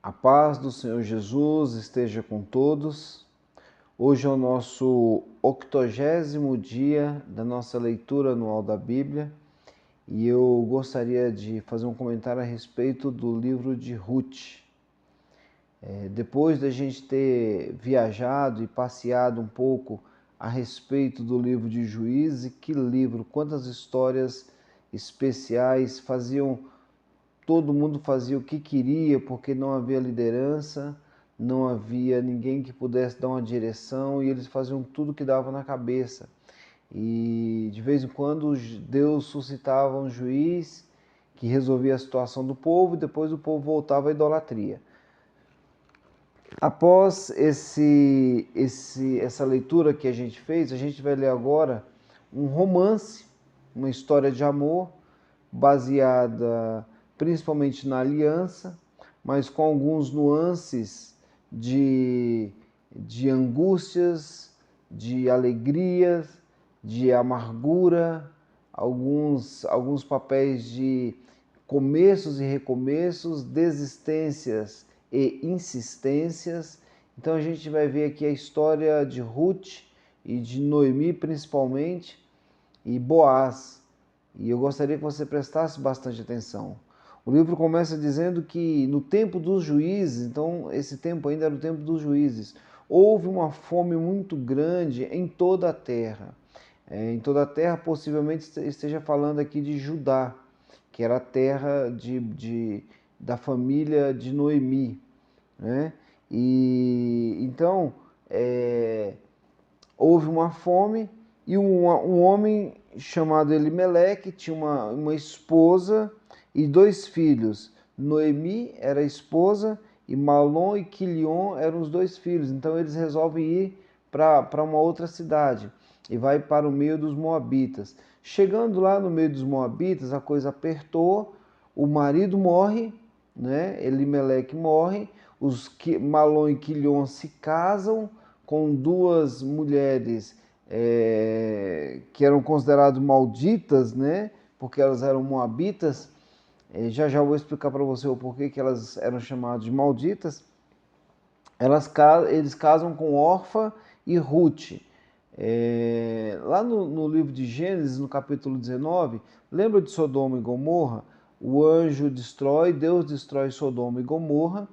A paz do Senhor Jesus esteja com todos. Hoje é o nosso 80º dia da nossa leitura anual da Bíblia e eu gostaria de fazer um comentário a respeito do livro de Ruth. Depois da gente ter viajado e passeado um pouco a respeito do livro de Juízes, que livro, quantas histórias especiais, todo mundo fazia o que queria porque não havia liderança, não havia ninguém que pudesse dar uma direção e eles faziam tudo que dava na cabeça. E de vez em quando Deus suscitava um juiz que resolvia a situação do povo e depois o povo voltava à idolatria. Após essa leitura que a gente fez, a gente vai ler agora um romance, uma história de amor baseada principalmente na aliança, mas com alguns nuances de angústias, de alegrias, de amargura, alguns papéis de começos e recomeços, desistências e insistências. Então a gente vai ver aqui a história de Ruth e de Noemi principalmente, e Boaz. E eu gostaria que você prestasse bastante atenção. O livro começa dizendo que no tempo dos juízes, então esse tempo ainda era o tempo dos juízes, houve uma fome muito grande em toda a terra. Em toda a terra, possivelmente esteja falando aqui de Judá, que era a terra da família de Noemi, né? E então houve uma fome e um homem chamado Elimeleque tinha uma esposa e 2 filhos. Noemi era a esposa e Malom e Quilion eram os 2 filhos. Então eles resolvem ir para uma outra cidade e vai para o meio dos Moabitas. Chegando lá no meio dos Moabitas, a coisa apertou, o marido morre, né? Elimeleque morre, Malom e Quilion se casam com 2 mulheres que eram consideradas malditas, né? Porque elas eram moabitas. Já já vou explicar para você o porquê que elas eram chamadas de malditas. Eles casam com Orfa e Ruth. Lá no livro de Gênesis, no capítulo 19, lembra de Sodoma e Gomorra? O anjo destrói, Deus destrói Sodoma e Gomorra,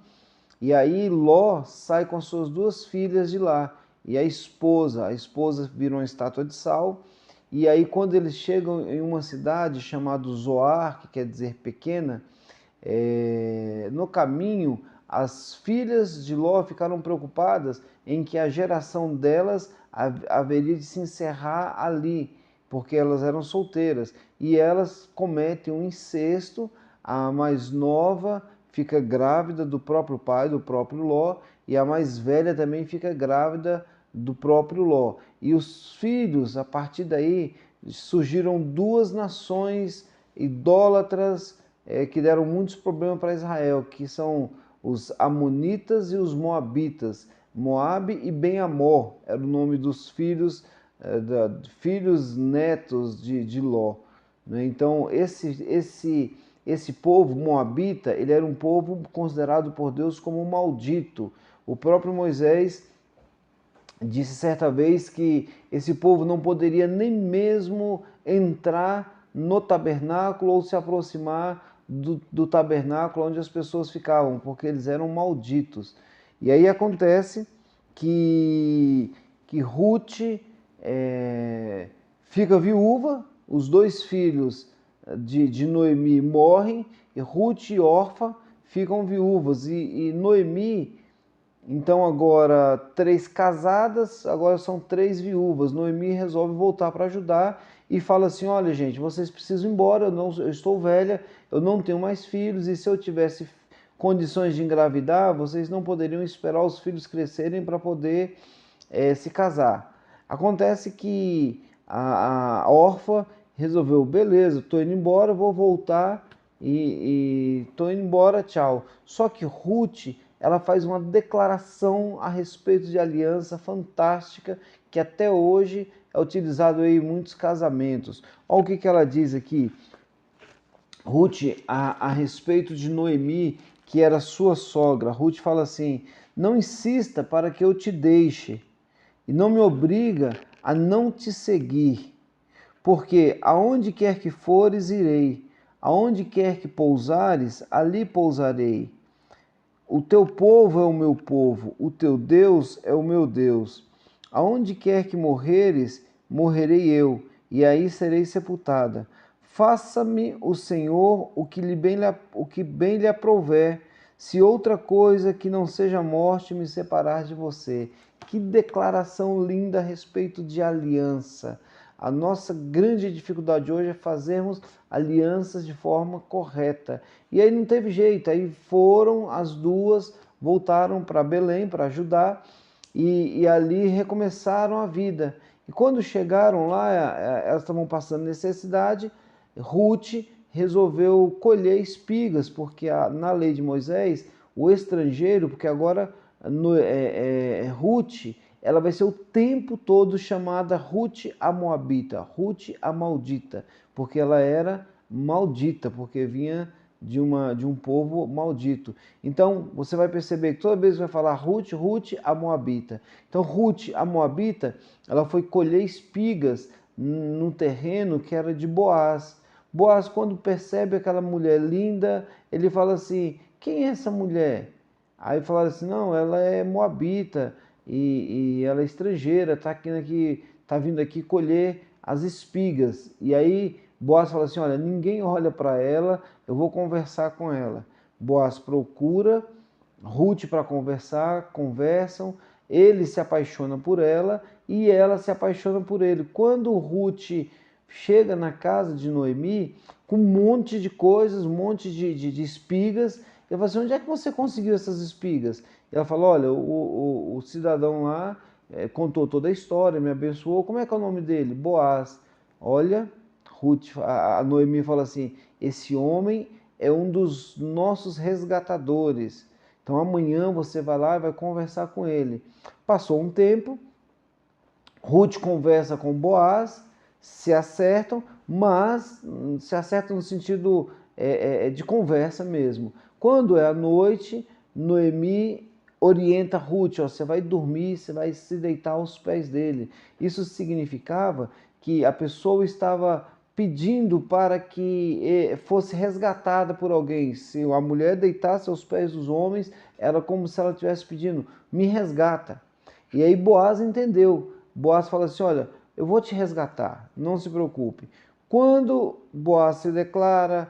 e aí Ló sai com as suas 2 filhas de lá, e a esposa vira uma estátua de sal, e aí quando eles chegam em uma cidade chamada Zoar, que quer dizer pequena, no caminho, as filhas de Ló ficaram preocupadas em que a geração delas haveria de se encerrar ali, porque elas eram solteiras. E elas cometem um incesto, a mais nova fica grávida do próprio pai, do próprio Ló, e a mais velha também fica grávida do próprio Ló. E os filhos, a partir daí, surgiram 2 nações idólatras, que deram muitos problemas para Israel, que são os Amonitas e os Moabitas. Moabe e Ben-Amor era o nome dos filhos, filhos netos de Ló. Então, esse povo moabita, ele era um povo considerado por Deus como maldito. O próprio Moisés disse certa vez que esse povo não poderia nem mesmo entrar no tabernáculo ou se aproximar do tabernáculo onde as pessoas ficavam, porque eles eram malditos. E aí acontece que Ruth fica viúva, os 2 filhos de Noemi morrem, e Ruth e Orfa ficam viúvas, e Noemi, então agora 3 casadas, agora são 3 viúvas. Noemi resolve voltar para Judá e fala assim: olha gente, vocês precisam ir embora, eu estou velha, eu não tenho mais filhos, e se eu tivesse condições de engravidar, vocês não poderiam esperar os filhos crescerem para poder se casar. Acontece que a órfã resolveu, beleza, estou indo embora, vou voltar e estou indo embora, tchau. Só que Ruth, ela faz uma declaração a respeito de aliança fantástica que até hoje é utilizado em muitos casamentos. Olha o que ela diz aqui. Ruth, a respeito de Noemi, que era sua sogra. Ruth fala assim: não insista para que eu te deixe, e não me obriga a não te seguir, porque aonde quer que fores, irei, aonde quer que pousares, ali pousarei. O teu povo é o meu povo, o teu Deus é o meu Deus. Aonde quer que morreres, morrerei eu, e aí serei sepultada. Faça-me o Senhor o que bem lhe aprouver, se outra coisa que não seja morte me separar de você. Que declaração linda a respeito de aliança. A nossa grande dificuldade hoje é fazermos alianças de forma correta. E aí não teve jeito, aí foram as duas, voltaram para Belém para ajudar e ali recomeçaram a vida. E quando chegaram lá, elas estavam passando necessidade, Ruth resolveu colher espigas, porque na lei de Moisés, o estrangeiro, porque agora Ruth, ela vai ser o tempo todo chamada Ruth a Moabita, Ruth a maldita, porque ela era maldita, porque vinha de um povo maldito. Então, você vai perceber que toda vez que vai falar Ruth, Ruth a Moabita. Então, Ruth a Moabita, ela foi colher espigas num terreno que era de Boaz. Boaz, quando percebe aquela mulher linda, ele fala assim: quem é essa mulher? Aí falaram assim: não, ela é moabita e ela é estrangeira, tá vindo aqui colher as espigas. E aí Boaz fala assim: olha, ninguém olha para ela, eu vou conversar com ela. Boaz procura Ruth para conversar, conversam, ele se apaixona por ela e ela se apaixona por ele. Quando Ruth chega na casa de Noemi, com um monte de coisas, um monte de espigas, eu falo assim: onde é que você conseguiu essas espigas? E ela fala: olha, o cidadão lá contou toda a história, me abençoou. Como é que é o nome dele? Boaz. Olha, a Noemi fala assim: esse homem é um dos nossos resgatadores. Então amanhã você vai lá e vai conversar com ele. Passou um tempo, Ruth conversa com Boaz, se acertam, mas se acertam no sentido de conversa mesmo. Quando é à noite, Noemi orienta Ruth: ó, você vai dormir, você vai se deitar aos pés dele. Isso significava que a pessoa estava pedindo para que fosse resgatada por alguém. Se a mulher deitasse aos pés dos homens, era como se ela estivesse pedindo: me resgata. E aí Boaz entendeu. Boaz fala assim: olha, eu vou te resgatar, não se preocupe. Quando Boaz se declara,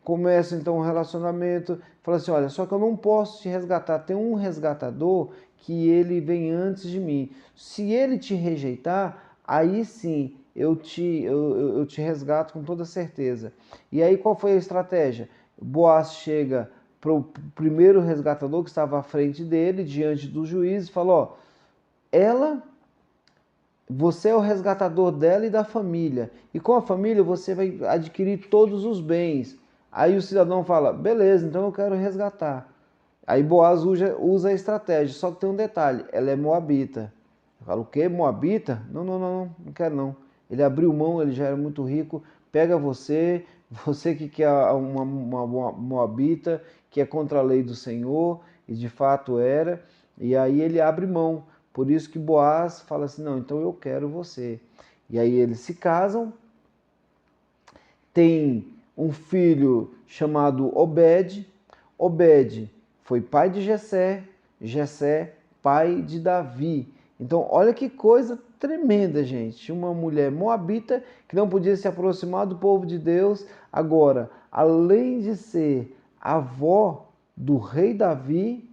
começa então um relacionamento, fala assim: olha, só que eu não posso te resgatar, tem um resgatador que ele vem antes de mim. Se ele te rejeitar, aí sim eu te resgato com toda certeza. E aí qual foi a estratégia? Boaz chega para o primeiro resgatador que estava à frente dele, diante do juiz, e fala: ó, você é o resgatador dela e da família. E com a família você vai adquirir todos os bens. Aí o cidadão fala: beleza, então eu quero resgatar. Aí Boaz usa a estratégia, só que tem um detalhe: ela é moabita. Eu falo: o quê? Moabita? Não, não, não, não quero não. Ele abriu mão, ele já era muito rico. Pega você que quer uma moabita, que é contra a lei do Senhor, e de fato era. E aí ele abre mão. Por isso que Boaz fala assim: não, então eu quero você. E aí eles se casam, tem um filho chamado Obed. Obed foi pai de Jessé, Jessé pai de Davi. Então, olha que coisa tremenda, gente. Uma mulher moabita que não podia se aproximar do povo de Deus. Agora, além de ser avó do rei Davi,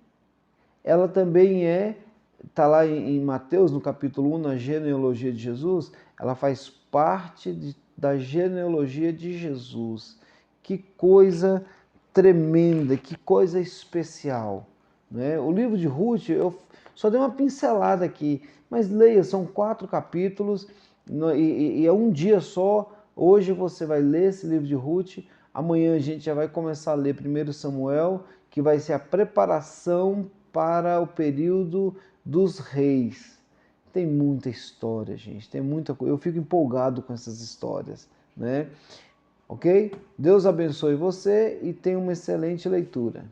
ela também está lá em Mateus, no capítulo 1, na genealogia de Jesus, ela faz parte da genealogia de Jesus. Que coisa tremenda, que coisa especial, né? O livro de Ruth, eu só dei uma pincelada aqui, mas leia, são 4 capítulos e é um dia só. Hoje você vai ler esse livro de Ruth, amanhã a gente já vai começar a ler 1 Samuel, que vai ser a preparação para o período dos reis. Tem muita história, gente, tem muita coisa. Eu fico empolgado com essas histórias, né? Ok? Deus abençoe você e tenha uma excelente leitura.